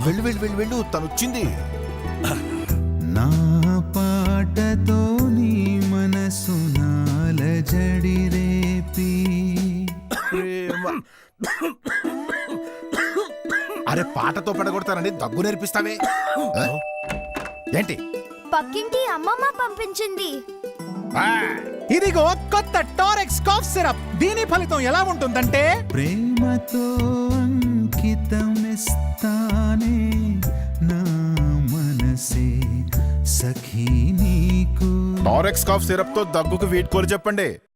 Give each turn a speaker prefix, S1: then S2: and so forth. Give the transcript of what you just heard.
S1: వెళ్ళు వెళ్ళు వెళ్ళు వెళ్ళు, తను వచ్చింది.
S2: నా పాటతో నీ మనసు నాలజడి రేపి.
S1: అరే పాటతో పడగొడతానండి, దగ్గు నేర్పిస్తావే. ఏంటి?
S3: పక్కింటి అమ్మమ్మ పంపించింది.
S4: ఇదిగో కొత్త టారెక్స్ కాఫ్ సిరప్. దీని ఫలితం ఎలా ఉంటుందంటే
S2: ప్రేమతో అంకితమిస్తానే నా మనసే సఖీ నీకు.
S1: టారెక్స్ కాఫ్ సిరప్ తో దగ్గుకు వీడ్కోలు చెప్పండి.